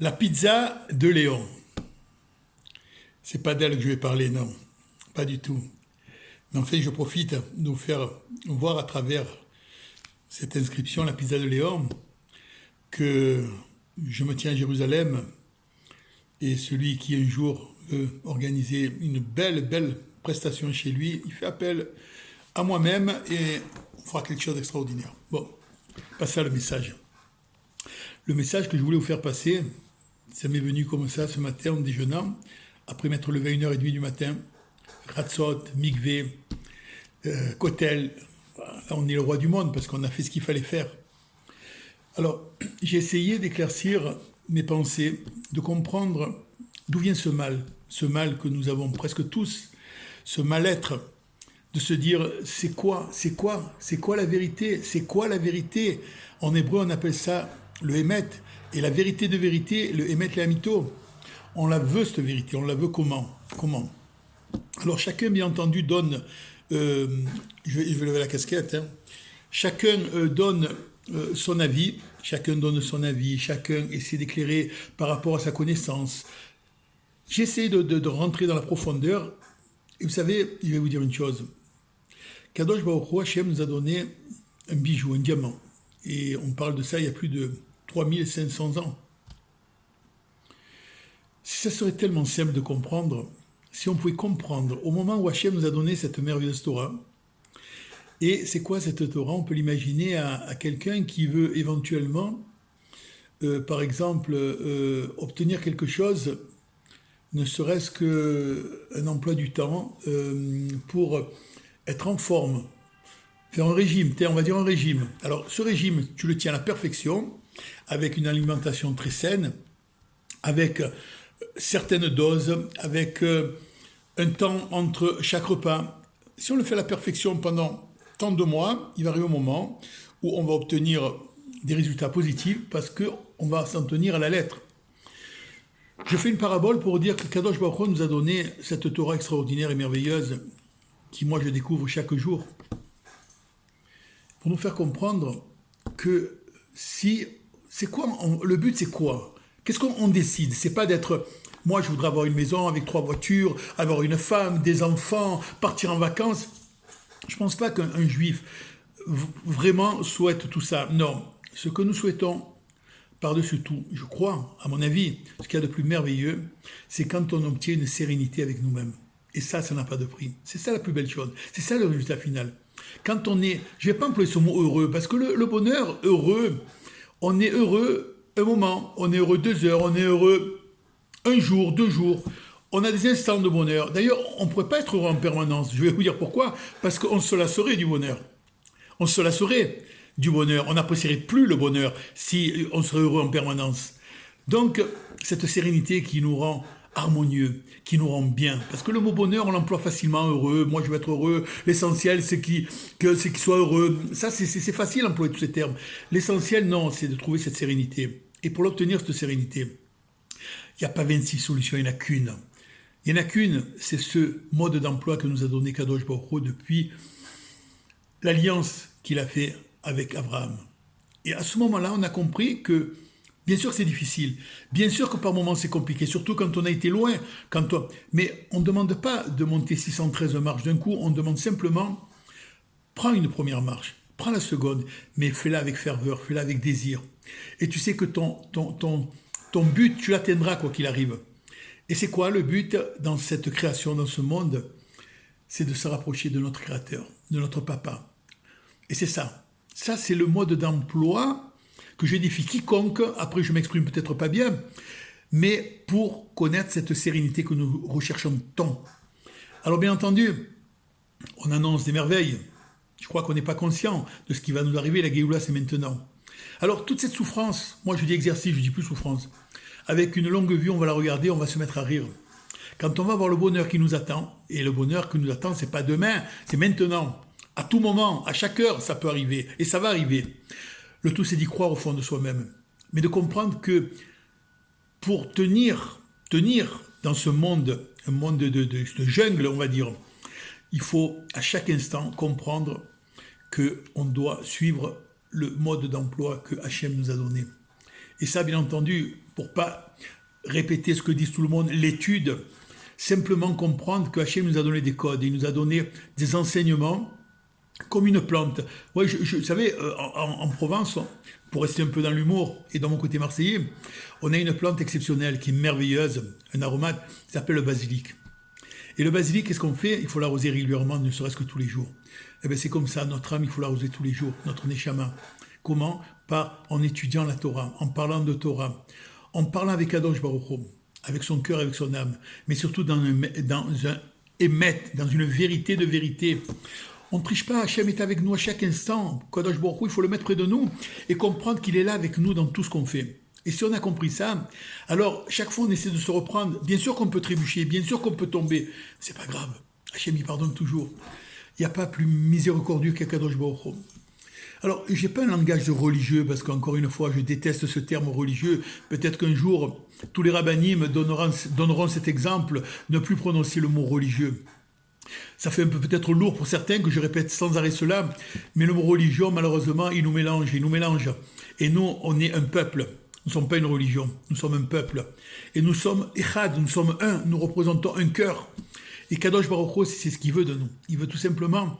La pizza de Léon. C'est pas d'elle que je vais parler, non. Pas du tout. Mais en fait, je profite de vous faire voir à travers cette inscription, la pizza de Léon, que je me tiens à Jérusalem et celui qui un jour veut organiser une belle prestation chez lui, il fait appel à moi-même et on fera quelque chose d'extraordinaire. Bon, pas ça le message. Le message que je voulais vous faire passer, ça m'est venu comme ça ce matin en déjeunant, après m'être levé à 1h30 du matin, Ratzot, Mikvé, Kotel, là on est le roi du monde parce qu'on a fait ce qu'il fallait faire. Alors, j'ai essayé d'éclaircir mes pensées, de comprendre d'où vient ce mal que nous avons presque tous, ce mal-être, de se dire c'est quoi la vérité, c'est quoi la vérité. En hébreu on appelle ça le émet, et la vérité de vérité, le émet le amito. On la veut cette vérité, on la veut comment. Alors chacun bien entendu donne, je vais lever la casquette, hein. Chacun donne son avis, chacun essaie d'éclairer par rapport à sa connaissance. J'essaie de rentrer dans la profondeur, et vous savez, je vais vous dire une chose. Kadosh Baruch Hu, Hashem nous a donné un bijou, un diamant. Et on parle de ça il y a plus de 3500 ans. Ça serait tellement simple de comprendre, si on pouvait comprendre au moment où Hashem nous a donné cette merveilleuse Torah. Et c'est quoi cette Torah? On peut l'imaginer à quelqu'un qui veut éventuellement, par exemple, obtenir quelque chose, ne serait-ce qu'un emploi du temps, pour être en forme, faire un régime, on va dire un régime. Alors ce régime, tu le tiens à la perfection, avec une alimentation très saine, avec certaines doses, avec un temps entre chaque repas. Si on le fait à la perfection pendant tant de mois, il va arriver un moment où on va obtenir des résultats positifs parce qu'on va s'en tenir à la lettre. Je fais une parabole pour dire que Kadosh Baruch Hu nous a donné cette Torah extraordinaire et merveilleuse qui, moi, je découvre chaque jour, pour nous faire comprendre que c'est quoi, le but c'est quoi? Qu'est-ce qu'on décide? C'est pas d'être, moi je voudrais avoir une maison avec 3 voitures, avoir une femme, des enfants, partir en vacances. Je pense pas qu'un juif vraiment souhaite tout ça. Non, ce que nous souhaitons, par-dessus tout, je crois, à mon avis, ce qu'il y a de plus merveilleux, c'est quand on obtient une sérénité avec nous-mêmes. Et ça n'a pas de prix. C'est ça la plus belle chose. C'est ça le résultat final. Quand on est, je ne vais pas employer ce mot heureux, parce que le bonheur, heureux, on est heureux un moment, on est heureux 2 heures, on est heureux un jour, 2 jours. On a des instants de bonheur. D'ailleurs, on ne pourrait pas être heureux en permanence. Je vais vous dire pourquoi. Parce qu'on se lasserait du bonheur. On se lasserait du bonheur. On n'apprécierait plus le bonheur si on serait heureux en permanence. Donc, cette sérénité qui nous rend harmonieux, qui nous rend bien. Parce que le mot bonheur, on l'emploie facilement, heureux, moi je veux être heureux, l'essentiel c'est qu'il soit heureux. Ça, c'est facile d'employer tous ces termes. L'essentiel, non, c'est de trouver cette sérénité. Et pour l'obtenir, cette sérénité, il n'y a pas 26 solutions, il n'y en a qu'une. Il n'y en a qu'une, c'est ce mode d'emploi que nous a donné Kadosh Baruch Hu depuis l'alliance qu'il a fait avec Abraham. Et à ce moment-là, on a compris que bien sûr que c'est difficile, bien sûr que par moments c'est compliqué, surtout quand on a été loin, mais on ne demande pas de monter 613 marches d'un coup, on demande simplement, prends une première marche, prends la seconde, mais fais-la avec ferveur, fais-la avec désir. Et tu sais que ton but, tu l'atteindras quoi qu'il arrive. Et c'est quoi le but dans cette création, dans ce monde? C'est de se rapprocher de notre Créateur, de notre Papa. Et c'est ça. Ça, c'est le mode d'emploi que j'édifie quiconque, après je m'exprime peut-être pas bien, mais pour connaître cette sérénité que nous recherchons tant. Alors bien entendu, on annonce des merveilles. Je crois qu'on n'est pas conscient de ce qui va nous arriver, la Géoula c'est maintenant. Alors toute cette souffrance, moi je dis exercice, je dis plus souffrance, avec une longue vue, on va la regarder, on va se mettre à rire. Quand on va voir le bonheur qui nous attend, et le bonheur qui nous attend, c'est pas demain, c'est maintenant. À tout moment, à chaque heure, ça peut arriver, et ça va arriver. Le tout, c'est d'y croire au fond de soi-même. Mais de comprendre que pour tenir dans ce monde, un monde de jungle, on va dire, il faut à chaque instant comprendre qu'on doit suivre le mode d'emploi que Hachem nous a donné. Et ça, bien entendu, pour pas répéter ce que dit tout le monde, l'étude, simplement comprendre que Hachem nous a donné des codes, il nous a donné des enseignements comme une plante. Ouais, vous savez, en Provence, pour rester un peu dans l'humour et dans mon côté marseillais, on a une plante exceptionnelle qui est merveilleuse, un aromate qui s'appelle le basilic. Et le basilic, qu'est-ce qu'on fait? Il faut l'arroser régulièrement, ne serait-ce que tous les jours. Et bien c'est comme ça, notre âme, il faut l'arroser tous les jours, notre neshama. Comment? En étudiant la Torah, en parlant de Torah, en parlant avec Kadosh Baruch Hu, avec son cœur, avec son âme, mais surtout dans un émet, dans une vérité de vérité. On ne triche pas, Hachem est avec nous à chaque instant. Kadosh Baruch Hu, il faut le mettre près de nous et comprendre qu'il est là avec nous dans tout ce qu'on fait. Et si on a compris ça, alors chaque fois on essaie de se reprendre. Bien sûr qu'on peut trébucher, bien sûr qu'on peut tomber. C'est pas grave. Hachem, il pardonne toujours. Il n'y a pas plus miséricordieux qu'Akadosh Baruch Hu. Alors, je n'ai pas un langage de religieux, parce qu'encore une fois, je déteste ce terme religieux. Peut-être qu'un jour, tous les rabbinim donneront cet exemple, ne plus prononcer le mot religieux. Ça fait un peu peut-être lourd pour certains que je répète sans arrêt cela, mais le mot religion, malheureusement, il nous mélange. Et nous, on est un peuple. Nous ne sommes pas une religion, nous sommes un peuple. Et nous sommes Echad, nous sommes un, nous représentons un cœur. Et Kadosh Baruch Hu, c'est ce qu'il veut de nous. Il veut tout simplement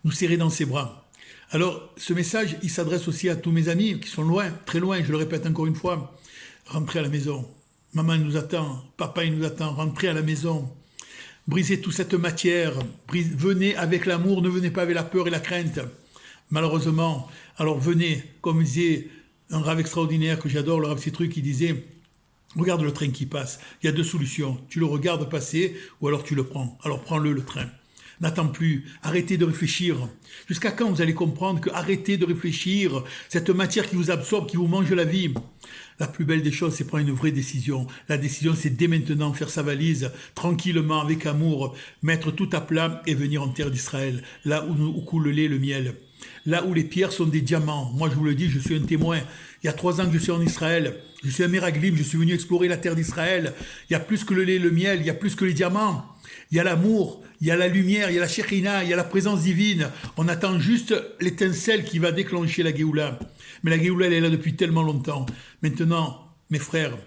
nous serrer dans ses bras. Alors, ce message, il s'adresse aussi à tous mes amis qui sont loin, très loin, je le répète encore une fois. Rentrez à la maison. Maman nous attend, papa il nous attend, rentrez à la maison. Brisez toute cette matière, venez avec l'amour, ne venez pas avec la peur et la crainte. Malheureusement, alors venez, comme disait un rave extraordinaire que j'adore, le rave Citruc, qui disait, regarde le train qui passe, il y a deux solutions, tu le regardes passer ou alors tu le prends. Alors prends-le, le train. N'attends plus, arrêtez de réfléchir. Jusqu'à quand vous allez comprendre que arrêtez de réfléchir, cette matière qui vous absorbe, qui vous mange la vie. La plus belle des choses, c'est prendre une vraie décision. La décision, c'est dès maintenant faire sa valise, tranquillement, avec amour, mettre tout à plat et venir en terre d'Israël, là où coule le lait, le miel. Là où les pierres sont des diamants. Moi, je vous le dis, je suis un témoin. Il y a 3 ans que je suis en Israël. Je suis un méraglim, je suis venu explorer la terre d'Israël. Il y a plus que le lait, le miel, il y a plus que les diamants. Il y a l'amour, il y a la lumière, il y a la Shekhina, il y a la présence divine. On attend juste l'étincelle qui va déclencher la Géoula. Mais la Géoula, elle est là depuis tellement longtemps. Maintenant, mes frères,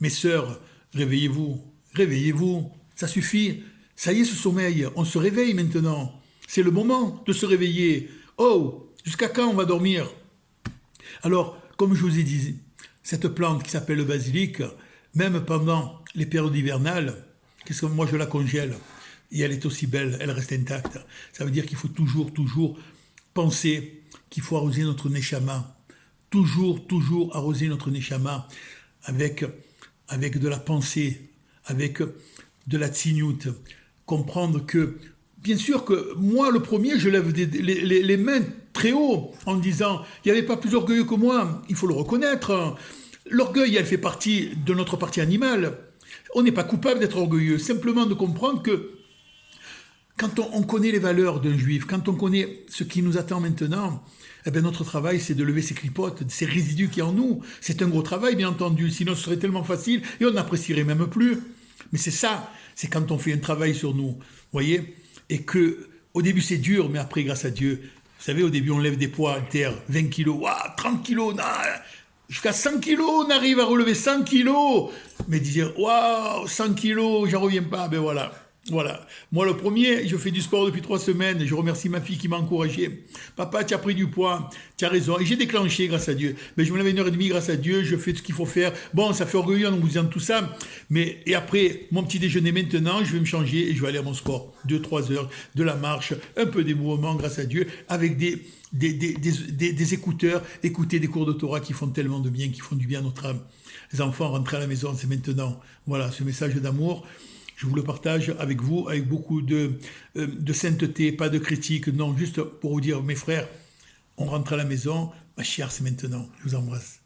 mes sœurs, réveillez-vous, réveillez-vous. Ça suffit. Ça y est, ce sommeil, on se réveille maintenant. C'est le moment de se réveiller. Oh, jusqu'à quand on va dormir? Alors, comme je vous ai dit, cette plante qui s'appelle le basilic, même pendant les périodes hivernales, qu'est-ce que moi je la congèle et elle est aussi belle, elle reste intacte. Ça veut dire qu'il faut toujours penser qu'il faut arroser notre neshama. Toujours arroser notre neshama avec de la pensée, avec de la tzignout. Comprendre que, bien sûr que moi, le premier, je lève les mains très haut en disant « il n'y avait pas plus orgueilleux que moi ». Il faut le reconnaître. L'orgueil, elle fait partie de notre partie animale. On n'est pas coupable d'être orgueilleux, simplement de comprendre que quand on connaît les valeurs d'un juif, quand on connaît ce qui nous attend maintenant, eh bien notre travail c'est de lever ces clipotes, ces résidus qui en nous. C'est un gros travail bien entendu, sinon ce serait tellement facile et on n'apprécierait même plus. Mais c'est ça, c'est quand on fait un travail sur nous, voyez, et que au début c'est dur, mais après grâce à Dieu, vous savez, au début on lève des poids haltères, 20 kilos, 30 kilos, jusqu'à 100 kilos, on arrive à relever 100 kilos. Mais dire, waouh, 100 kilos, j'en reviens pas, ben voilà. Moi, le premier, je fais du sport depuis 3 semaines, et je remercie ma fille qui m'a encouragé. Papa, tu as pris du poids, tu as raison. Et j'ai déclenché grâce à Dieu. Mais je me lève 1h30 grâce à Dieu, je fais ce qu'il faut faire. Bon, ça fait orgueilleux en vous disant tout ça. Et après, mon petit déjeuner maintenant, je vais me changer et je vais aller à mon sport. 2-3 heures, de la marche, un peu des mouvements grâce à Dieu, avec des écouteurs, écouter des cours de Torah qui font tellement de bien, qui font du bien à notre âme. Les enfants, rentrez à la maison, c'est maintenant. Voilà, ce message d'amour, je vous le partage avec vous, avec beaucoup de sainteté, pas de critique, non, juste pour vous dire, mes frères, on rentre à la maison, ma chère, c'est maintenant. Je vous embrasse.